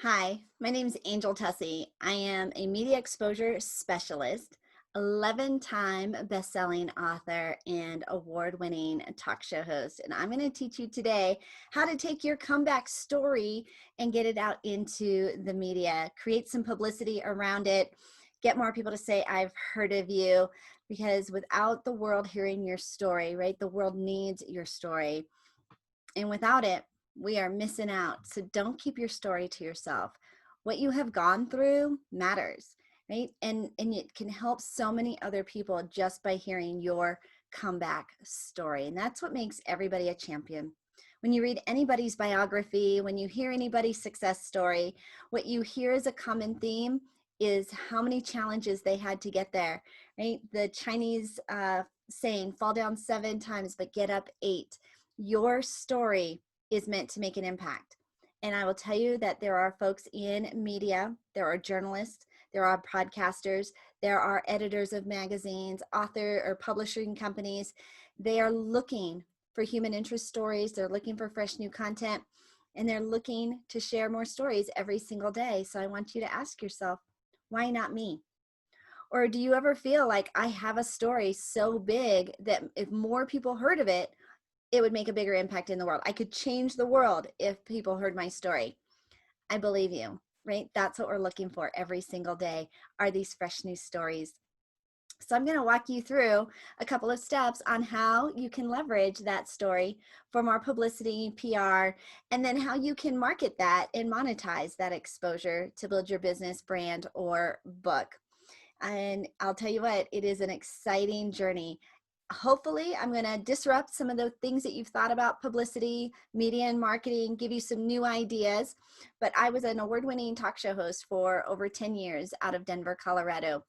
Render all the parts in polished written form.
Hi, my name is Angel Tuccy. I am a media exposure specialist, 11-time best-selling author, and award-winning talk show host. And I'm going to teach you today how to take your comeback story and get it out into the media, create some publicity around it, get more people to say, I've heard of you, because without the world hearing your story, right, the world needs your story. And without it, we are missing out. So don't keep your story to yourself. What you have gone through matters, right? And it can help so many other people just by hearing your comeback story. And that's what makes everybody a champion. When you read anybody's biography, when you hear anybody's success story, what you hear as a common theme is how many challenges they had to get there, right? The Chinese saying, fall down 7 times, but get up 8. Your story is meant to make an impact. And I will tell you that there are folks in media, there are journalists, there are podcasters, there are editors of magazines, author or publishing companies. They are looking for human interest stories. They're looking for fresh new content, and they're looking to share more stories every single day. So I want you to ask yourself, why not me? Or do you ever feel like I have a story so big that if more people heard of it, it would make a bigger impact in the world? I could change the world if people heard my story. I believe you, right? That's what we're looking for every single day, are these fresh new stories. So I'm going to walk you through a couple of steps on how you can leverage that story for more publicity, PR, and then how you can market that and monetize that exposure to build your business, brand, or book. And I'll tell you what, it is an exciting journey. Hopefully, I'm going to disrupt some of the things that you've thought about publicity, media, and marketing, give you some new ideas. But I was an award-winning talk show host for over 10 years out of Denver, Colorado.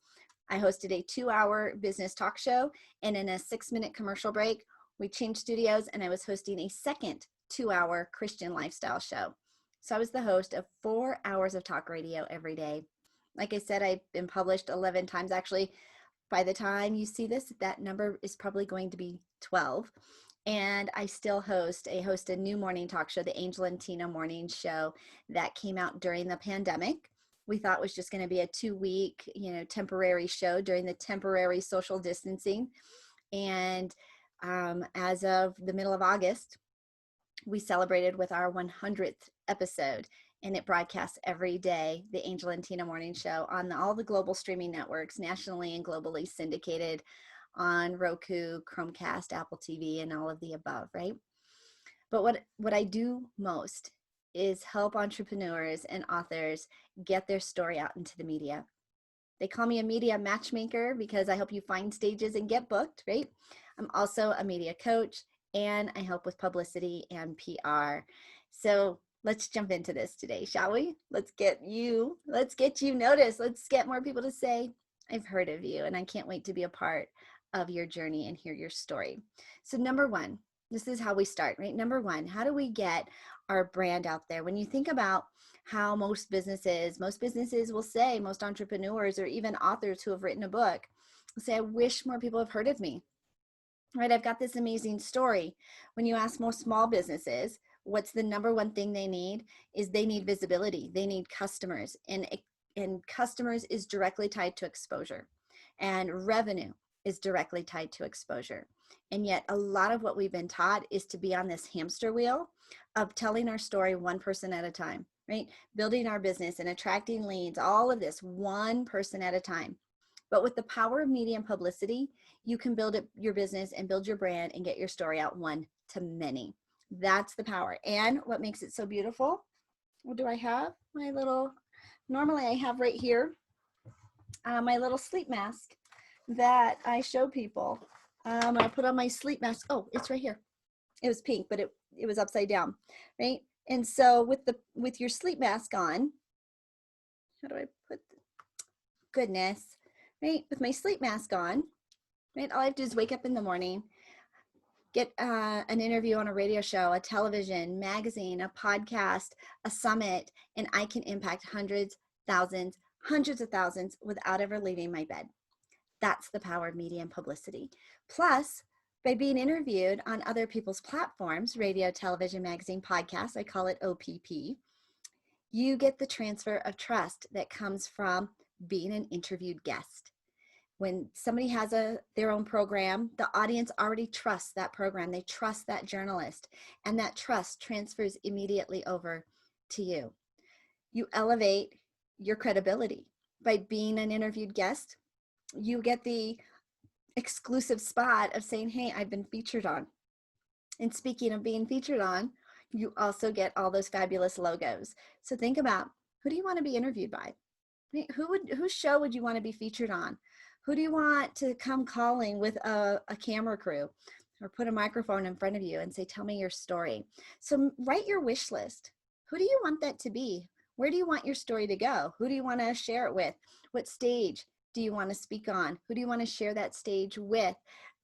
I hosted a 2-hour business talk show, and in a 6-minute commercial break, we changed studios, and I was hosting a second 2-hour Christian lifestyle show. So I was the host of 4 hours of talk radio every day. Like I said, I've been published 11 times. Actually, by the time you see this, that number is probably going to be 12. And I still host a new morning talk show, the Angel and Tina Morning Show, that came out during the pandemic. We thought was just going to be a 2-week, temporary show during the temporary social distancing. And as of the middle of August, we celebrated with our 100th episode, and it broadcasts every day, the Angel and Tina Morning Show, on all the global streaming networks, nationally and globally syndicated on Roku, Chromecast, Apple TV, and all of the above, right? But what I do most is help entrepreneurs and authors get their story out into the media. They call me a media matchmaker because I help you find stages and get booked, right? I'm also a media coach, and I help with publicity and PR. So let's jump into this today, shall we? Let's get you noticed. Let's get more people to say, I've heard of you, and I can't wait to be a part of your journey and hear your story. So number one, this is how we start, right? Number one, how do we get our brand out there? When you think about how most businesses will say, most entrepreneurs or even authors who have written a book will say, I wish more people have heard of me, right? I've got this amazing story. When you ask most small businesses, what's the number one thing they need is they need visibility. They need customers, and customers is directly tied to exposure, and revenue is directly tied to exposure. And yet a lot of what we've been taught is to be on this hamster wheel of telling our story one person at a time, right? Building our business and attracting leads, all of this one person at a time. But with the power of media and publicity, you can build your business and build your brand and get your story out one to many. That's the power. And what makes it so beautiful? What do I have? Normally I have right here, my little sleep mask that I show people. I put on my sleep mask. Oh, it's right here. It was pink, but it was upside down, right? And so with your sleep mask on, how do I put, goodness, right? With my sleep mask on, right? All I have to do is wake up in the morning, get an interview on a radio show, a television, magazine, a podcast, a summit, and I can impact hundreds, thousands, hundreds of thousands without ever leaving my bed. That's the power of media and publicity. Plus, by being interviewed on other people's platforms, radio, television, magazine, podcast, I call it OPP, You get the transfer of trust that comes from being an interviewed guest. When somebody has their own program, the audience already trusts that program. They trust that journalist, and that trust transfers immediately over to you. You elevate your credibility by being an interviewed guest. You get the exclusive spot of saying, hey, I've been featured on. And speaking of being featured on, you also get all those fabulous logos. So think about, who do you want to be interviewed by? Whose show would you want to be featured on? Who do you want to come calling with a camera crew, or put a microphone in front of you and say, tell me your story? So write your wish list. Who do you want that to be? Where do you want your story to go? Who do you want to share it with? What stage do you want to speak on? Who do you want to share that stage with?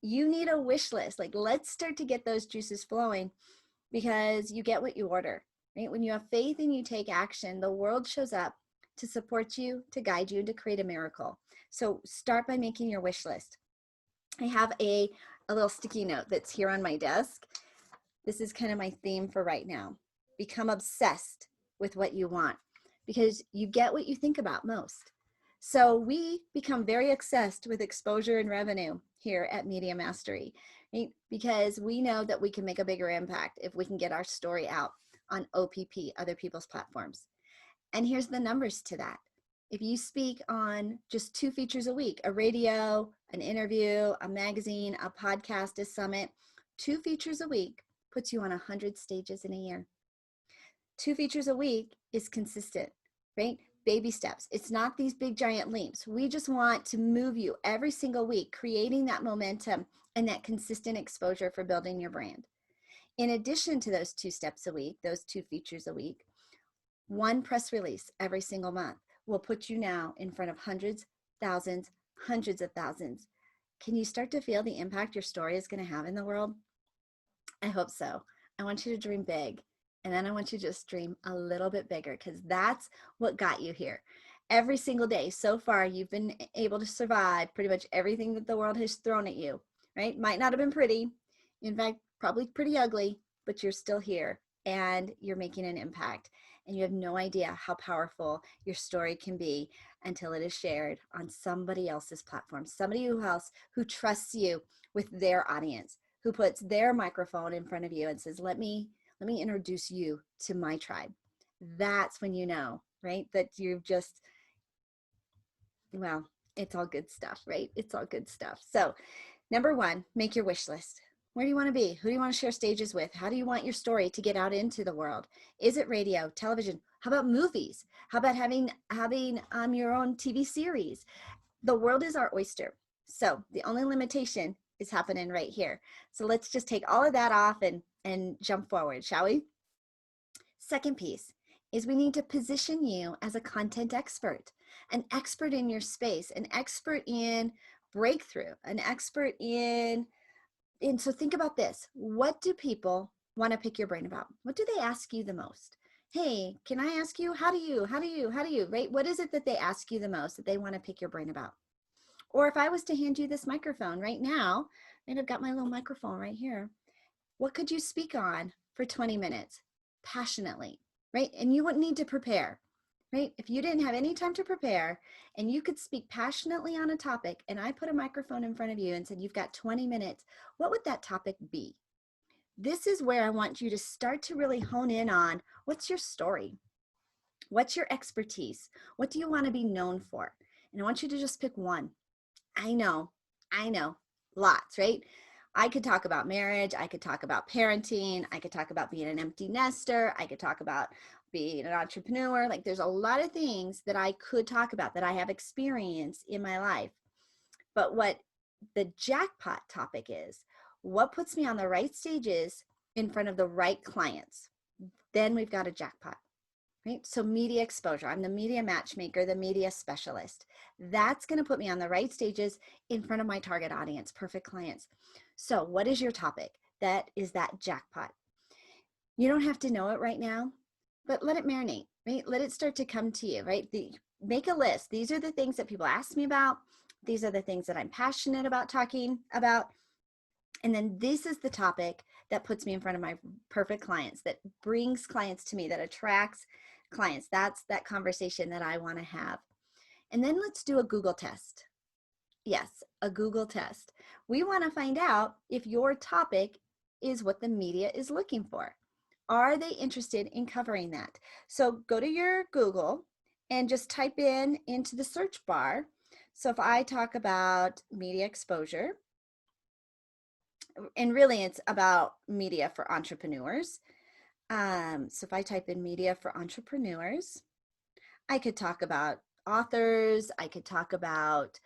You need a wish list. Like, let's start to get those juices flowing, because you get what you order, right? When you have faith and you take action, the world shows up to support you, to guide you, and to create a miracle. So start by making your wish list. I have a little sticky note that's here on my desk. This is kind of my theme for right now. Become obsessed with what you want, because you get what you think about most. So we become very obsessed with exposure and revenue here at Media Mastery, right? Because we know that we can make a bigger impact if we can get our story out on OPP, other people's platforms. And here's the numbers to that. If you speak on just 2 features a week, a radio, an interview, a magazine, a podcast, a summit, 2 features a week puts you on 100 stages in a year. 2 features a week is consistent, right? Baby steps. It's not these big giant leaps. We just want to move you every single week, creating that momentum and that consistent exposure for building your brand. In addition to those 2 steps a week, those 2 features a week, 1 press release every single month will put you now in front of hundreds, thousands, hundreds of thousands. Can you start to feel the impact your story is going to have in the world? I hope so. I want you to dream big. And then I want you to just dream a little bit bigger, because that's what got you here. Every single day so far, you've been able to survive pretty much everything that the world has thrown at you, right? Might not have been pretty. In fact, probably pretty ugly, but you're still here and you're making an impact. And you have no idea how powerful your story can be until it is shared on somebody else's platform, somebody else who trusts you with their audience, who puts their microphone in front of you and says, let me introduce you to my tribe. That's when you know, right? That you've just, well, it's all good stuff, right? It's all good stuff. So number 1, make your wish list. Where do you want to be? Who do you want to share stages with? How do you want your story to get out into the world? Is it radio, television? How about movies? How about having your own TV series? The world is our oyster. So the only limitation is happening right here. So let's just take all of that off and jump forward, shall we? Second piece is we need to position you as a content expert, an expert in your space, an expert in breakthrough, an expert in, and so think about this. What do people want to pick your brain about? What do they ask you the most? Hey, can I ask you, how do you, right? What is it that they ask you the most that they want to pick your brain about? Or if I was to hand you this microphone right now, and I've got my little microphone right here, what could you speak on for 20 minutes passionately, right? And you wouldn't need to prepare, right? If you didn't have any time to prepare and you could speak passionately on a topic, and I put a microphone in front of you and said, you've got 20 minutes, what would that topic be? This is where I want you to start to really hone in on, what's your story? What's your expertise? What do you want to be known for? And I want you to just pick one. I know, lots, right? I could talk about marriage. I could talk about parenting. I could talk about being an empty nester. I could talk about being an entrepreneur. Like, there's a lot of things that I could talk about that I have experience in my life. But what the jackpot topic is, what puts me on the right stages in front of the right clients? Then we've got a jackpot. Right? So media exposure, I'm the media matchmaker, the media specialist. That's going to put me on the right stages in front of my target audience, perfect clients. So what is your topic? That is that jackpot. You don't have to know it right now, but let it marinate, right? Let it start to come to you, right? Make a list. These are the things that people ask me about. These are the things that I'm passionate about talking about. And then this is the topic that puts me in front of my perfect clients, that brings clients to me, that attracts clients. That's that conversation that I want to have. And then let's do a Google test. Yes, a Google test. We want to find out if your topic is what the media is looking for. Are they interested in covering that? So go to your Google and just type in into the search bar. So if I talk about media exposure, and really it's about media for entrepreneurs. So if I type in media for entrepreneurs, I could talk about authors, I could talk about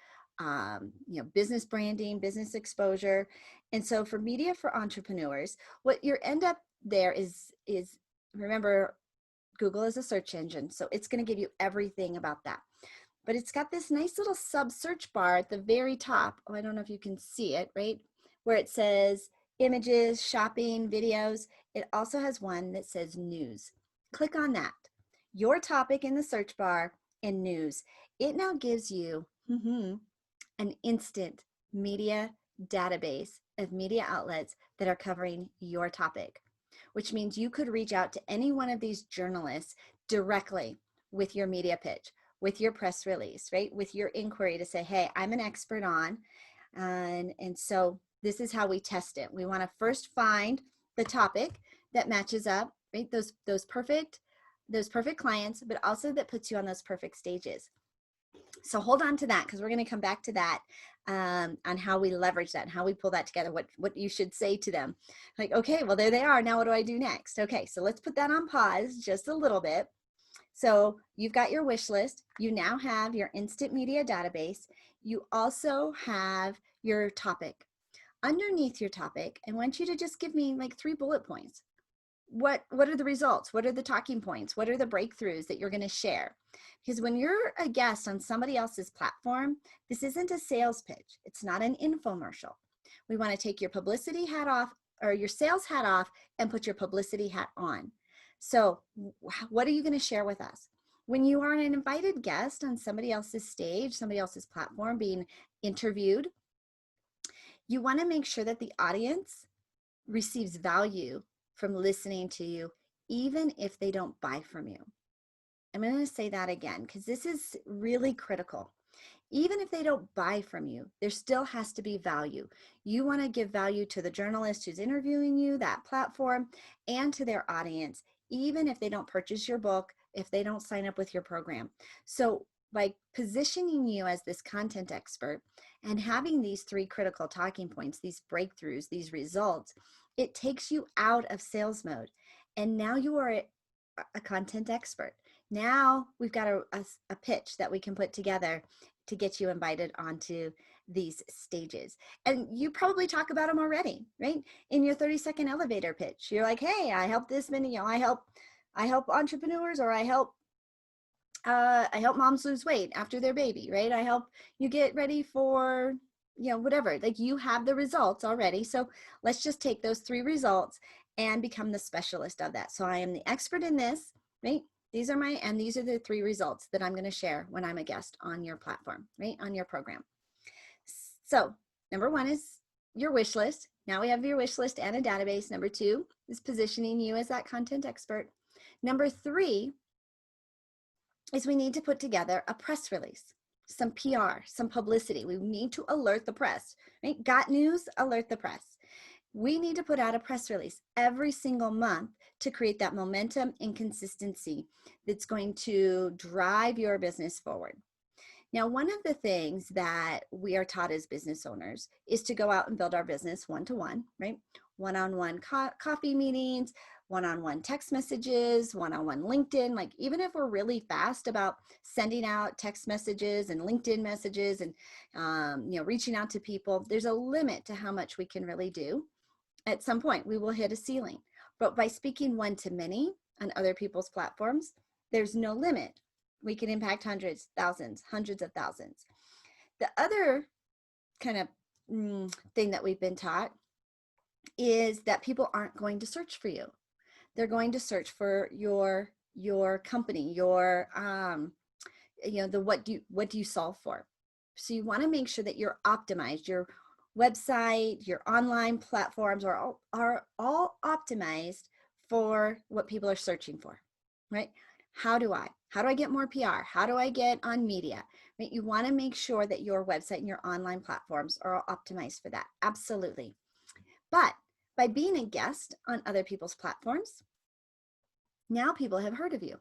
business branding, business exposure. And so for media for entrepreneurs, what you end up there is remember, Google is a search engine, so it's going to give you everything about that. But it's got this nice little sub search bar at the very top. Oh, I don't know if you can see it, right? Where it says images, shopping, videos. It also has one that says news. Click on that. Your topic in the search bar and news. It now gives you an instant media database of media outlets that are covering your topic, which means you could reach out to any one of these journalists directly with your media pitch, with your press release, right? With your inquiry to say, hey, I'm an expert on, and so this is how we test it. We want to first find the topic that matches up, right? Those perfect clients, but also that puts you on those perfect stages. So hold on to that, because we're going to come back to that on how we leverage that and how we pull that together, what you should say to them. Like, okay, well, there they are. Now what do I do next? Okay, so let's put that on pause just a little bit. So you've got your wish list. You now have your instant media database. You also have your topic. Underneath your topic, I want you to just give me like 3 bullet points. What are the results? What are the talking points? What are the breakthroughs that you're going to share? Because when you're a guest on somebody else's platform, this isn't a sales pitch. It's not an infomercial. We want to take your publicity hat off, or your sales hat off, and put your publicity hat on. So what are you going to share with us? When you are an invited guest on somebody else's stage, somebody else's platform being interviewed, you want to make sure that the audience receives value from listening to you, even if they don't buy from you. I'm going to say that again, because this is really critical. Even if they don't buy from you, there still has to be value. You want to give value to the journalist who's interviewing you, that platform, and to their audience, even if they don't purchase your book, if they don't sign up with your program. So by positioning you as this content expert and having these 3 critical talking points, these breakthroughs, these results, it takes you out of sales mode. And now you are a content expert. Now we've got a pitch that we can put together to get you invited onto these stages. And you probably talk about them already, right? In your 30-second elevator pitch, you're like, hey, I help this many, I help entrepreneurs, or I help moms lose weight after their baby, right? I help you get ready for, whatever. Like, you have the results already. So let's just take those 3 results and become the specialist of that. So I am the expert in this, right? These are the 3 results that I'm going to share when I'm a guest on your platform, right? On your program. So number 1 is your wish list. Now we have your wish list and a database. Number 2 is positioning you as that content expert. Number 3 is we need to put together a press release, some PR, some publicity. We need to alert the press, right? Got news, alert the press. We need to put out a press release every single month to create that momentum and consistency that's going to drive your business forward. Now, one of the things that we are taught as business owners is to go out and build our business one-to-one, right? One-on-one coffee meetings, one-on-one text messages, one-on-one LinkedIn. Like, even if we're really fast about sending out text messages and LinkedIn messages and reaching out to people, there's a limit to how much we can really do. At some point, we will hit a ceiling. But by speaking one-to-many on other people's platforms, there's no limit. We can impact hundreds, thousands, hundreds of thousands. The other kind of thing that we've been taught is that people aren't going to search for you. They're going to search for your company, your what do you solve for? So you want to make sure that you're optimized. Your website, your online platforms are all optimized for what people are searching for, right? How do I? How do I get more PR? How do I get on media? Right? You want to make sure that your website and your online platforms are all optimized for that. Absolutely. But by being a guest on other people's platforms, now people have heard of you.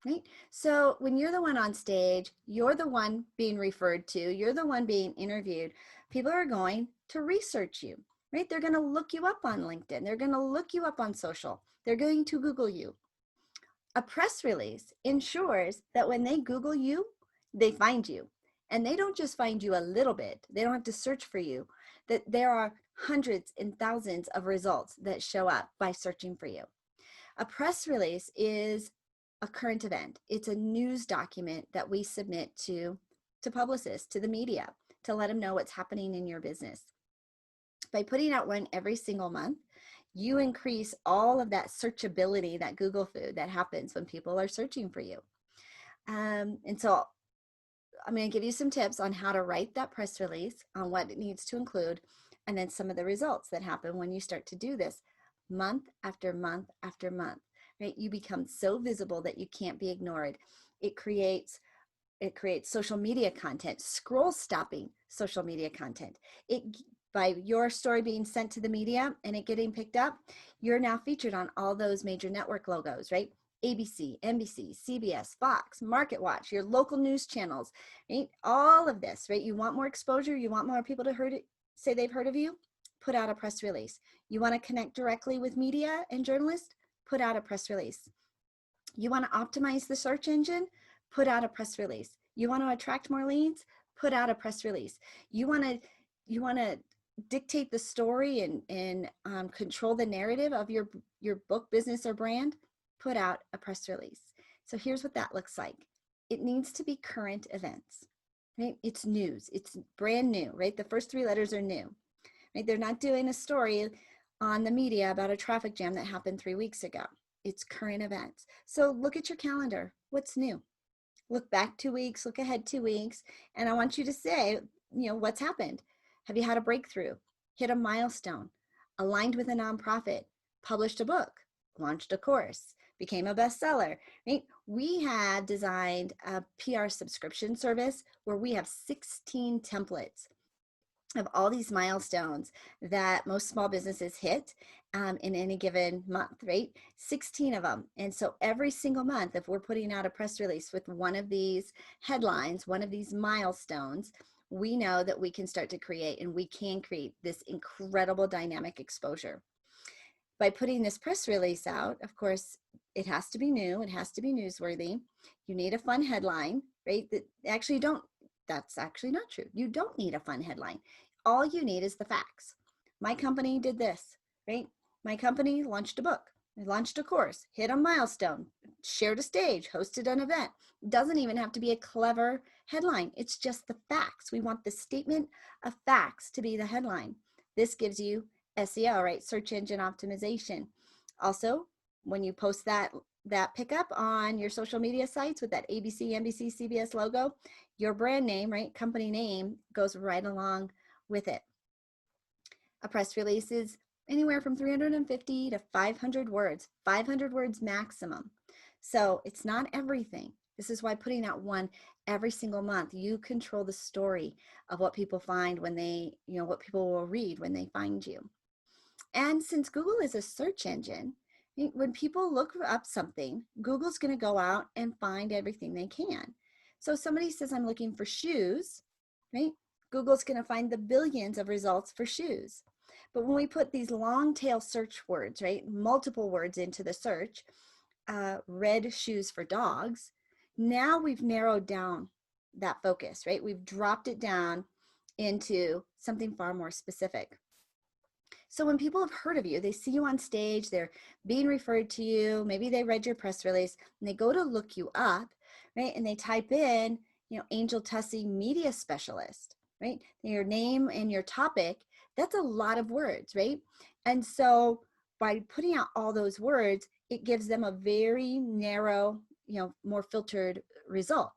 Right? So when you're the one on stage, you're the one being referred to, you're the one being interviewed, people are going to research you, right? They're going to look you up on LinkedIn. They're going to look you up on social. They're going to Google you. A press release ensures that when they Google you, they find you. And they don't just find you a little bit. They don't have to search for you. That there are hundreds and thousands of results that show up by searching for you. A press release is a current event. It's a news document that we submit to publicists, to the media, to let them know what's happening in your business. By putting out one every single month, you increase all of that searchability, that Google food that happens when people are searching for you. And so I'm going to give you some tips on how to write that press release, on what it needs to include, and then some of the results that happen when you start to do this month after month after month, right? You become so visible that you can't be ignored. It creates social media content, scroll stopping social media content. By your story being sent to the media and it getting picked up, you're now featured on all those major network logos, right? ABC, NBC, CBS, Fox, MarketWatch, your local news channels, right? All of this, right? You want more exposure, you want more people to say they've heard of you, put out a press release. You want to connect directly with media and journalists, put out a press release. You want to optimize the search engine, put out a press release. You want to attract more leads, put out a press release. You want to dictate the story and control the narrative of your book, business, or brand, put out a press release. So here's what that looks like. It needs to be current events, right? It's news. It's brand new, right? The first three letters are new, right? They're not doing a story on the media about a traffic jam that happened 3 weeks ago. It's current events. So look at your calendar. What's new? Look back 2 weeks, look ahead 2 weeks, and I want you to say, what's happened? Have you had a breakthrough? Hit a milestone? Aligned with a nonprofit? Published a book? Launched a course? Became a bestseller? Right? We have designed a PR subscription service where we have 16 templates of all these milestones that most small businesses hit in any given month, right? 16 of them. And so every single month, if we're putting out a press release with one of these headlines, one of these milestones, we know that we can start to create, and we can create this incredible dynamic exposure. By putting this press release out, of course, it has to be new, it has to be newsworthy. You need a fun headline, right? That's actually not true. You don't need a fun headline. All you need is the facts. My company did this, right? My company launched a book, launched a course, hit a milestone, shared a stage, hosted an event. It doesn't even have to be a clever headline. It's just the facts. We want the statement of facts to be the headline. This gives you SEO, right? Search engine optimization. Also, when you post that pickup on your social media sites with that ABC, NBC, CBS logo, your brand name, right? Company name goes right along with it. A press release is anywhere from 350 to 500 words, 500 words maximum. So it's not everything. This is why putting out one every single month, you control the story of what people find when they, what people will read when they find you. And since Google is a search engine, when people look up something, Google's going to go out and find everything they can. So if somebody says, I'm looking for shoes, right? Google's going to find the billions of results for shoes. But when we put these long tail search words, right, multiple words into the search, red shoes for dogs, now we've narrowed down that focus, right? We've dropped it down into something far more specific. So when people have heard of you, they see you on stage, they're being referred to you, maybe they read your press release, and they go to look you up, right? And they type in, Angel Tuccy Media Specialist, right? Your name and your topic, that's a lot of words, right? And so by putting out all those words, it gives them a very narrow, more filtered result.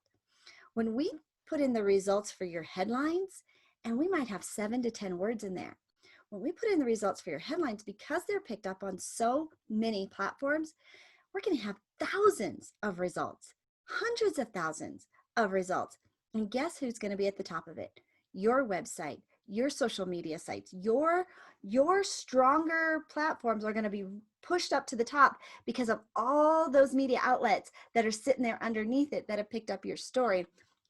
When we put in the results for your headlines, and we might have 7 to 10 words in there, when we put in the results for your headlines, because they're picked up on so many platforms, we're going to have thousands of results, hundreds of thousands of results. And guess who's going to be at the top of it? Your website, your social media sites, your stronger platforms are going to be pushed up to the top because of all those media outlets that are sitting there underneath it that have picked up your story,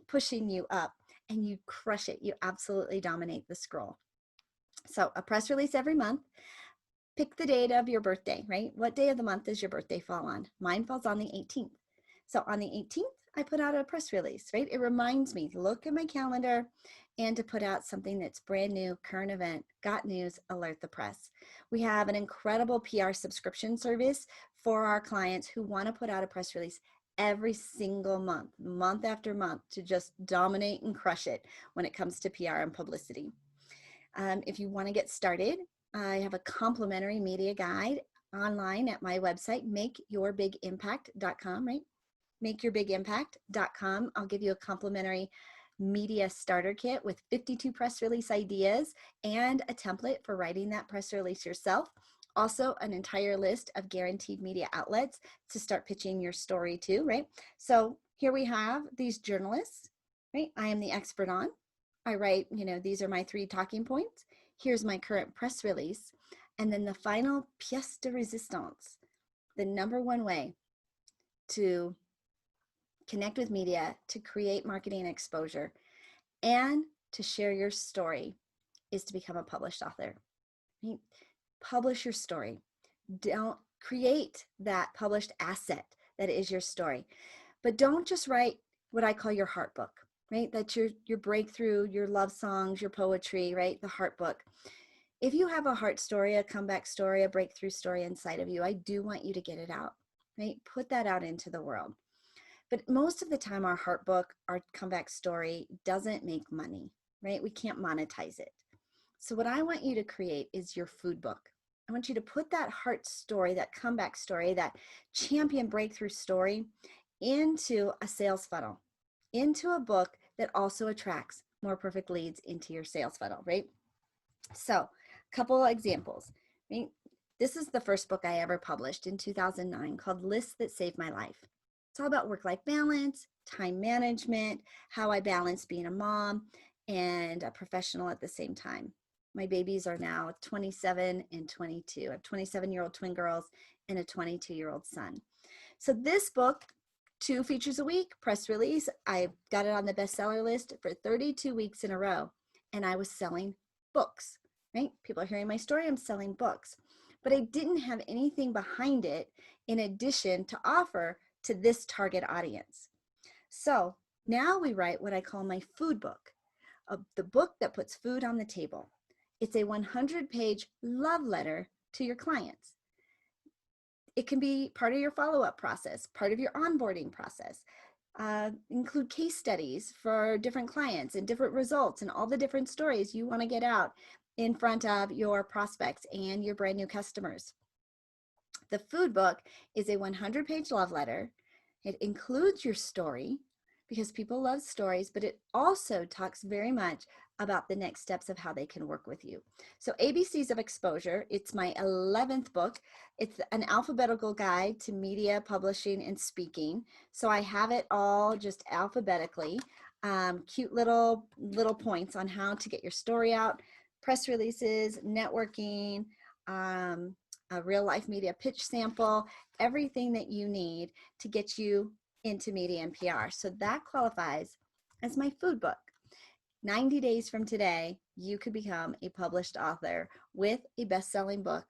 pushing you up, and you crush it. You absolutely dominate the scroll. So a press release every month. Pick the date of your birthday, right? What day of the month does your birthday fall on? Mine falls on the 18th. So on the 18th, I put out a press release, right? It reminds me to look at my calendar and to put out something that's brand new, current event, got news, alert the press. We have an incredible PR subscription service for our clients who want to put out a press release every single month, month after month, to just dominate and crush it when it comes to PR and publicity. If you want to get started, I have a complimentary media guide online at my website, makeyourbigimpact.com, right? Makeyourbigimpact.com. I'll give you a complimentary media starter kit with 52 press release ideas and a template for writing that press release yourself. Also, an entire list of guaranteed media outlets to start pitching your story to, right? So here we have these journalists, right? I am the expert on. I write, these are my 3 talking points. Here's my current press release. And then the final pièce de résistance, the number one way to connect with media, to create marketing exposure, and to share your story is to become a published author. Right? Publish your story. Don't create that published asset that is your story. But don't just write what I call your heart book, right? That's your breakthrough, your love songs, your poetry, right? The heart book. If you have a heart story, a comeback story, a breakthrough story inside of you, I do want you to get it out, right? Put that out into the world. But most of the time, our heart book, our comeback story doesn't make money, right? We can't monetize it. So what I want you to create is your food book. I want you to put that heart story, that comeback story, that champion breakthrough story into a sales funnel, into a book that also attracts more perfect leads into your sales funnel, right? So a couple of examples. Right? This is the first book I ever published in 2009 called Lists That Saved My Life. It's all about work-life balance, time management, how I balance being a mom and a professional at the same time. My babies are now 27 and 22. I have 27-year-old twin girls and a 22-year-old son. So this book, 2 features a week, press release. I got it on the bestseller list for 32 weeks in a row, and I was selling books, right? People are hearing my story, I'm selling books. But I didn't have anything behind it in addition to offer to this target audience. So now we write what I call my food book, the book that puts food on the table. It's a 100-page love letter to your clients. It can be part of your follow-up process, part of your onboarding process. Include case studies for different clients and different results and all the different stories you want to get out in front of your prospects and your brand new customers. The food book is a 100-page love letter. It includes your story because people love stories, but it also talks very much about the next steps of how they can work with you. So ABCs of Exposure, it's my 11th book. It's an alphabetical guide to media, publishing, and speaking. So I have it all just alphabetically, cute little points on how to get your story out, press releases, networking, a real life media pitch sample, everything that you need to get you into media and PR. So that qualifies as my food book. 90 days from today, you could become a published author with a best-selling book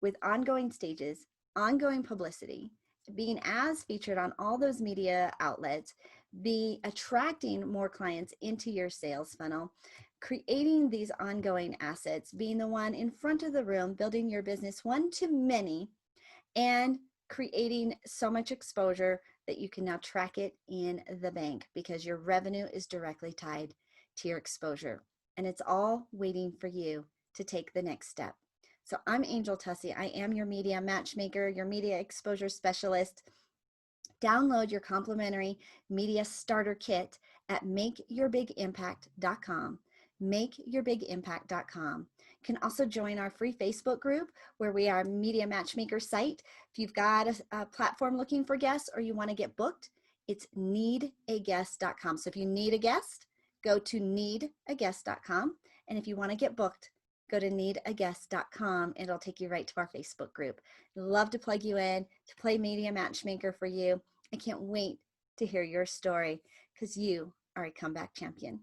with ongoing stages, ongoing publicity, being as featured on all those media outlets, be attracting more clients into your sales funnel, creating these ongoing assets, being the one in front of the room, building your business one to many, and creating so much exposure that you can now track it in the bank because your revenue is directly tied to your exposure. And it's all waiting for you to take the next step. So I'm Angel Tuccy. I am your media matchmaker, your media exposure specialist. Download your complimentary media starter kit at makeyourbigimpact.com. Makeyourbigimpact.com. You can also join our free Facebook group where we are a media matchmaker site. If you've got a platform looking for guests or you want to get booked, it's needaguest.com. So if you need a guest, go to needaguest.com. And if you want to get booked, go to needaguest.com. It'll take you right to our Facebook group. Love to plug you in, to play media matchmaker for you. I can't wait to hear your story because you are a comeback champion.